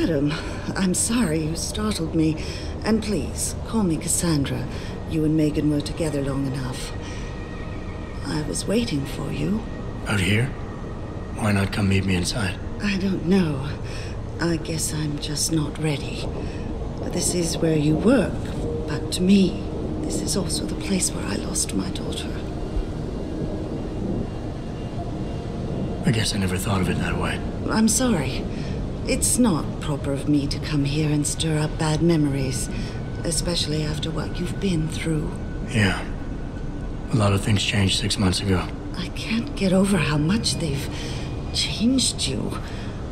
Adam, I'm sorry you startled me. And please, call me Cassandra. You and Megan were together long enough. I was waiting for you. Out here? Why not come meet me inside? I don't know. I guess I'm just not ready. This is where you work, but to me, this is also the place where I lost my daughter. I guess I never thought of it that way. I'm sorry. It's not proper of me to come here and stir up bad memories, especially after what you've been through. Yeah. A lot of things changed 6 months ago. I can't get over how much they've changed you.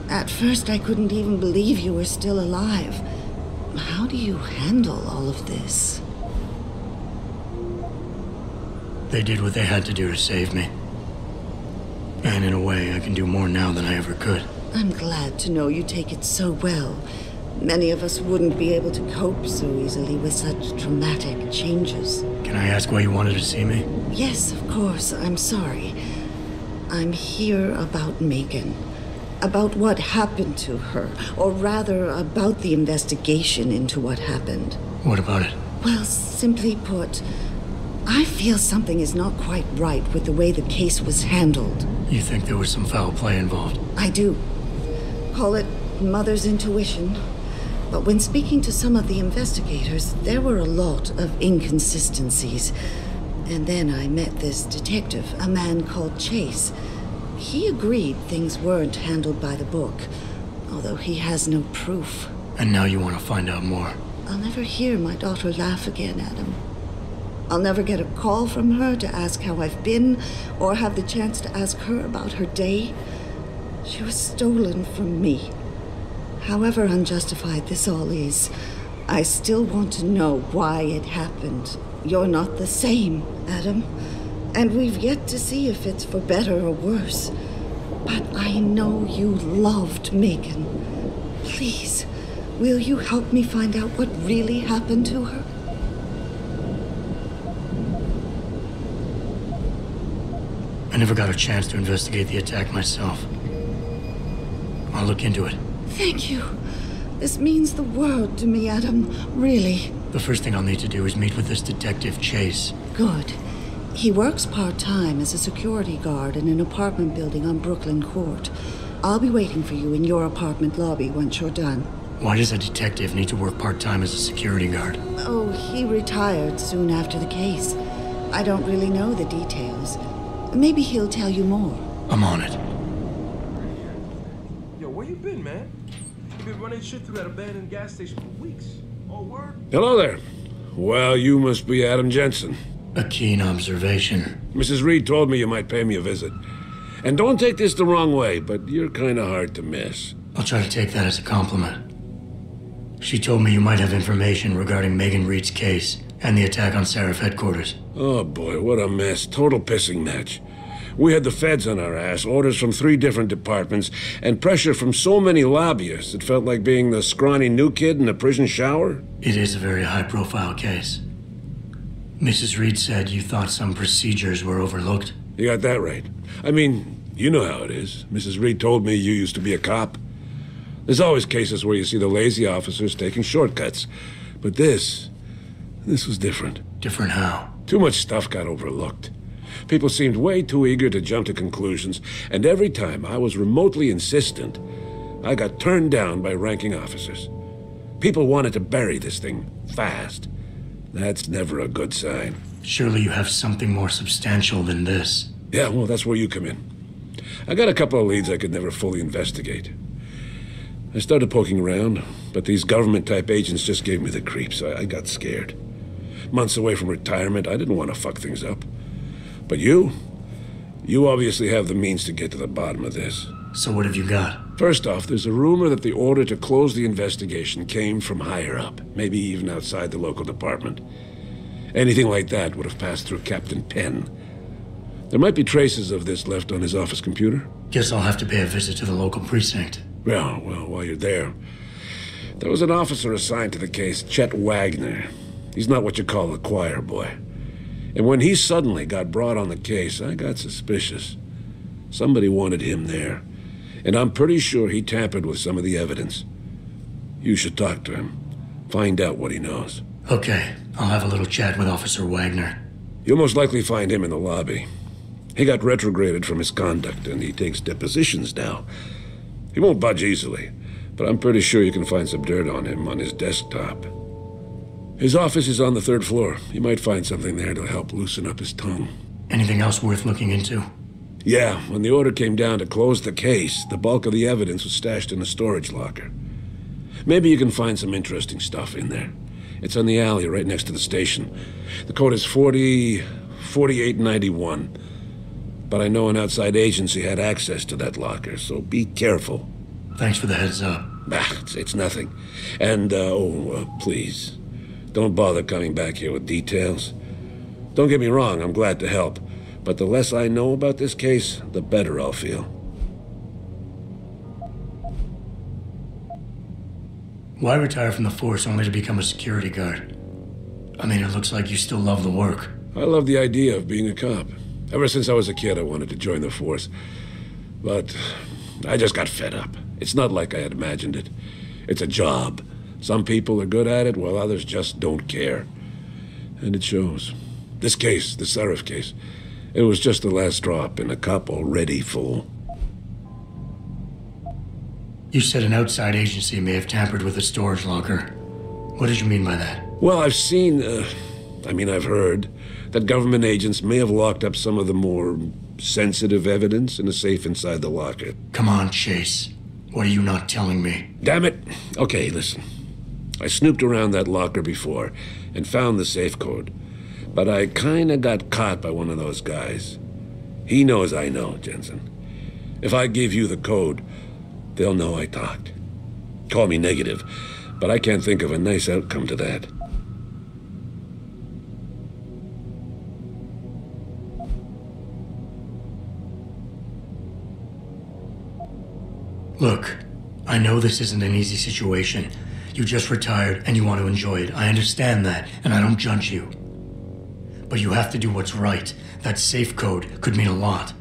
At first, I couldn't even believe you were still alive. How do you handle all of this? They did what they had to do to save me. And in a way, I can do more now than I ever could. I'm glad to know you take it so well. Many of us wouldn't be able to cope so easily with such dramatic changes. Can I ask why you wanted to see me? Yes, of course. I'm sorry. I'm here about Megan. About what happened to her. Or rather, about the investigation into what happened. What about it? Well, simply put, I feel something is not quite right with the way the case was handled. You think there was some foul play involved? I do. Call it mother's intuition. But when speaking to some of the investigators, there were a lot of inconsistencies. And then I met this detective, a man called Chase. He agreed things weren't handled by the book, although he has no proof. And now you want to find out more? I'll never hear my daughter laugh again, Adam. I'll never get a call from her to ask how I've been, or have the chance to ask her about her day. She was stolen from me. However unjustified this all is, I still want to know why it happened. You're not the same, Adam. And we've yet to see if it's for better or worse. But I know you loved Megan. Please, will you help me find out what really happened to her? I never got a chance to investigate the attack myself. I'll look into it. Thank you. This means the world to me, Adam. Really. The first thing I'll need to do is meet with this detective, Chase. Good. He works part-time as a security guard in an apartment building on Brooklyn Court. I'll be waiting for you in your apartment lobby once you're done. Why does a detective need to work part-time as a security guard? Oh, he retired soon after the case. I don't really know the details. Maybe he'll tell you more. I'm on it. Yo, where you been, man? You've been running shit through that abandoned gas station for weeks. Oh, word? Hello there. Well, you must be Adam Jensen. A keen observation. Mrs. Reed told me you might pay me a visit. And don't take this the wrong way, but you're kind of hard to miss. I'll try to take that as a compliment. She told me you might have information regarding Megan Reed's case and the attack on Seraph headquarters. Oh boy, what a mess. Total pissing match. We had the feds on our ass, orders from 3 different departments, and pressure from so many lobbyists it felt like being the scrawny new kid in a prison shower. It is a very high-profile case. Mrs. Reed said you thought some procedures were overlooked. You got that right. I mean, you know how it is. Mrs. Reed told me you used to be a cop. There's always cases where you see the lazy officers taking shortcuts. But this was different. Different how? Too much stuff got overlooked. People seemed way too eager to jump to conclusions, and every time I was remotely insistent, I got turned down by ranking officers. People wanted to bury this thing fast. That's never a good sign. Surely you have something more substantial than this. Yeah, well, that's where you come in. I got a couple of leads I could never fully investigate. I started poking around, but these government-type agents just gave me the creeps. I got scared. Months away from retirement, I didn't want to fuck things up. But you obviously have the means to get to the bottom of this. So what have you got? First off, there's a rumor that the order to close the investigation came from higher up, maybe even outside the local department. Anything like that would have passed through Captain Penn. There might be traces of this left on his office computer. Guess I'll have to pay a visit to the local precinct. Well, while you're there, there was an officer assigned to the case, Chet Wagner. He's not what you call a choir boy. And when he suddenly got brought on the case, I got suspicious. Somebody wanted him there. And I'm pretty sure he tampered with some of the evidence. You should talk to him. Find out what he knows. Okay, I'll have a little chat with Officer Wagner. You'll most likely find him in the lobby. He got retrograded from his conduct, and he takes depositions now. He won't budge easily, but I'm pretty sure you can find some dirt on him on his desktop. His office is on the 3rd floor. You might find something there to help loosen up his tongue. Anything else worth looking into? Yeah, when the order came down to close the case, the bulk of the evidence was stashed in a storage locker. Maybe you can find some interesting stuff in there. It's on the alley right next to the station. The code is 4891. But I know an outside agency had access to that locker, so be careful. Thanks for the heads up. It's nothing. And, please, don't bother coming back here with details. Don't get me wrong, I'm glad to help. But the less I know about this case, the better I'll feel. Why retire from the force only to become a security guard? I mean, it looks like you still love the work. I love the idea of being a cop. Ever since I was a kid, I wanted to join the force. But I just got fed up. It's not like I had imagined it. It's a job. Some people are good at it, while others just don't care. And it shows. This case, the Seraph case, it was just the last drop in a cup already full. You said an outside agency may have tampered with the storage locker. What did you mean by that? Well, I've heard that government agents may have locked up some of the more sensitive evidence in a safe inside the locker. Come on, Chase. What are you not telling me? Damn it. Okay, listen. I snooped around that locker before and found the safe code. But I kinda got caught by one of those guys. He knows I know, Jensen. If I give you the code, they'll know I talked. Call me negative, but I can't think of a nice outcome to that. Look, I know this isn't an easy situation. You just retired and you want to enjoy it. I understand that, and I don't judge you. But you have to do what's right. That safe code could mean a lot.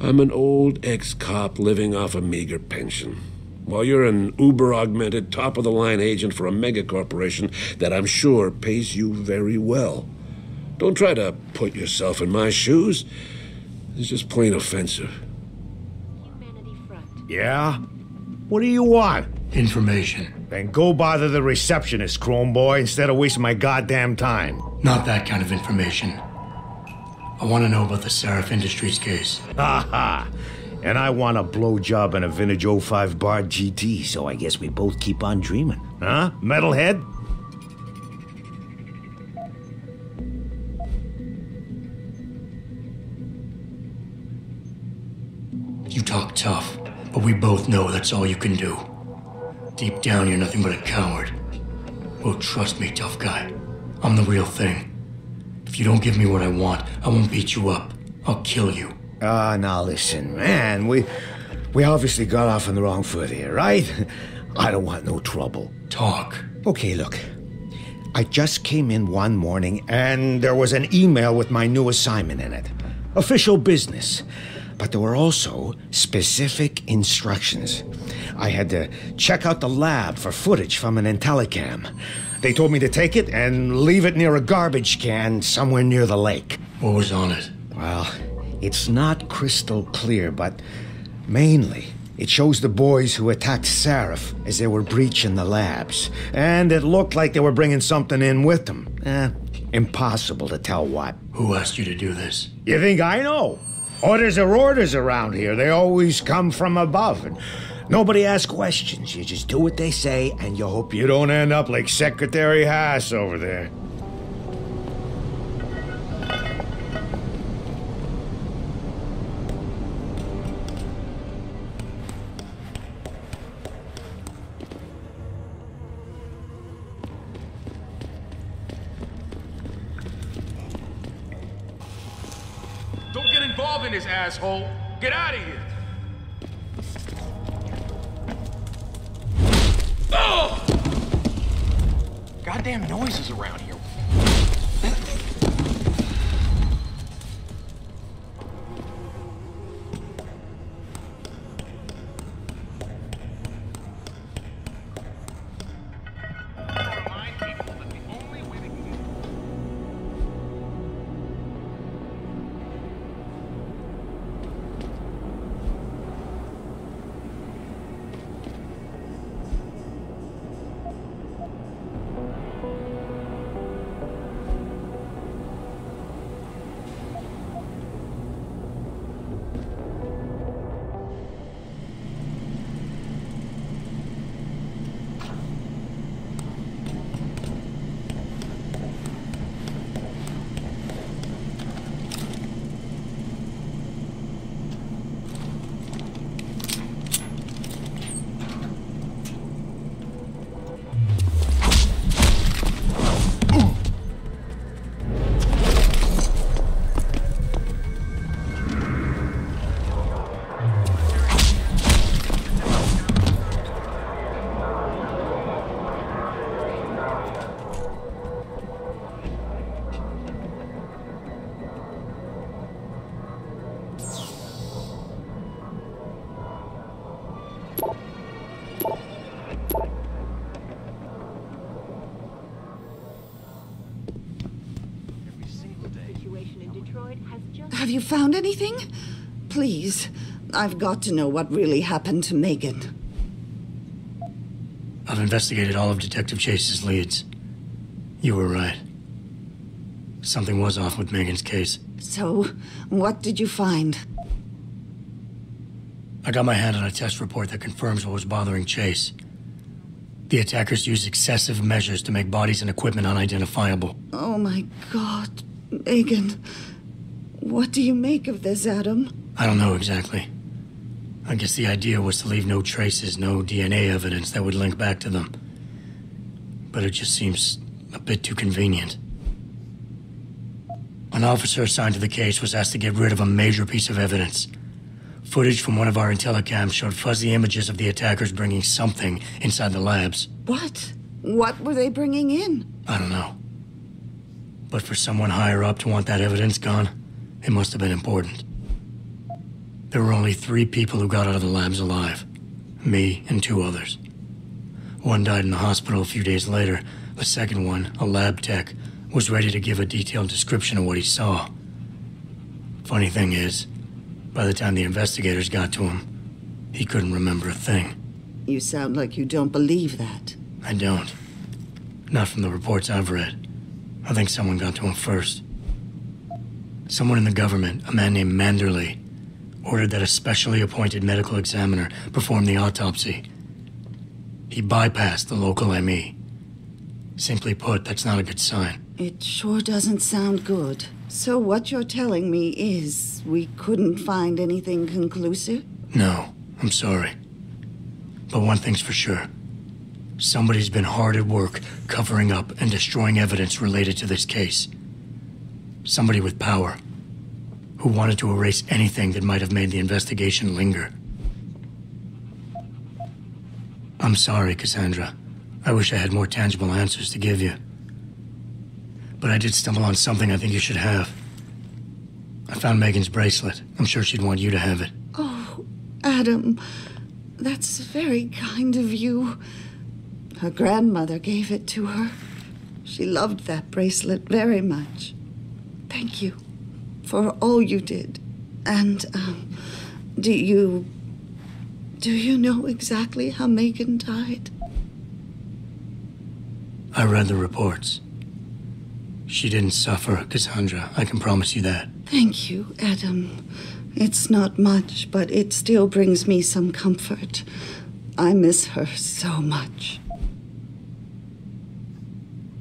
I'm an old ex-cop living off a meager pension, while you're an uber-augmented, top-of-the-line agent for a mega-corporation that I'm sure pays you very well. Don't try to put yourself in my shoes. It's just plain offensive. Yeah? What do you want? Information. Then go bother the receptionist, Chrome Boy, instead of wasting my goddamn time. Not that kind of information. I want to know about the Seraph Industries case. Ha ha! And I want a blowjob in a vintage 05 Bard GT, so I guess we both keep on dreaming. Huh, metalhead? You talk tough, but we both know that's all you can do. Deep down, you're nothing but a coward. Oh, trust me, tough guy. I'm the real thing. If you don't give me what I want, I won't beat you up. I'll kill you. Now listen, man, we obviously got off on the wrong foot here, right? I don't want no trouble. Talk. Okay, look. I just came in one morning and there was an email with my new assignment in it. Official business. But there were also specific instructions. I had to check out the lab for footage from an Intellicam. They told me to take it and leave it near a garbage can somewhere near the lake. What was on it? Well, it's not crystal clear, but mainly it shows the boys who attacked Seraph as they were breaching the labs. And it looked like they were bringing something in with them. Impossible to tell what. Who asked you to do this? You think I know? Orders are orders around here. They always come from above. And nobody asks questions. You just do what they say, and you hope you don't end up like Secretary Haas over there. Don't get involved in this, asshole. Get out of here. Oh! Goddamn noises around here. Have you found anything? Please, I've got to know what really happened to Megan. I've investigated all of Detective Chase's leads. You were right. Something was off with Megan's case. So, what did you find? I got my hand on a test report that confirms what was bothering Chase. The attackers used excessive measures to make bodies and equipment unidentifiable. Oh my God, Megan. What do you make of this, Adam? I don't know exactly. I guess the idea was to leave no traces, no DNA evidence that would link back to them. But it just seems a bit too convenient. An officer assigned to the case was asked to get rid of a major piece of evidence. Footage from one of our intellicams showed fuzzy images of the attackers bringing something inside the labs. What? What were they bringing in? I don't know. But for someone higher up to want that evidence gone, it must have been important. There were only 3 people who got out of the labs alive. Me and 2 others. One died in the hospital a few days later. The second one, a lab tech, was ready to give a detailed description of what he saw. Funny thing is, by the time the investigators got to him, he couldn't remember a thing. You sound like you don't believe that. I don't. Not from the reports I've read. I think someone got to him first. Someone in the government, a man named Manderley, ordered that a specially appointed medical examiner perform the autopsy. He bypassed the local ME. Simply put, that's not a good sign. It sure doesn't sound good. So what you're telling me is we couldn't find anything conclusive? No, I'm sorry. But one thing's for sure. Somebody's been hard at work covering up and destroying evidence related to this case. Somebody with power, who wanted to erase anything that might have made the investigation linger. I'm sorry, Cassandra. I wish I had more tangible answers to give you. But I did stumble on something I think you should have. I found Megan's bracelet. I'm sure she'd want you to have it. Oh, Adam, that's very kind of you. Her grandmother gave it to her. She loved that bracelet very much. Thank you for all you did. And, do you know exactly how Megan died? I read the reports. She didn't suffer, Cassandra. I can promise you that. Thank you, Adam. It's not much, but it still brings me some comfort. I miss her so much.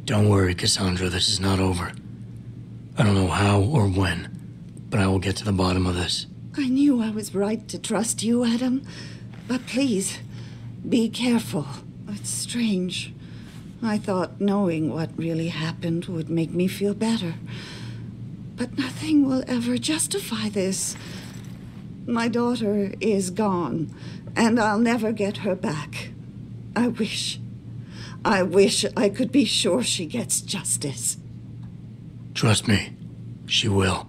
Don't worry, Cassandra. This is not over. I don't know how or when, but I will get to the bottom of this. I knew I was right to trust you, Adam. But please, be careful. It's strange. I thought knowing what really happened would make me feel better. But nothing will ever justify this. My daughter is gone, and I'll never get her back. I wish I could be sure she gets justice. Trust me, she will.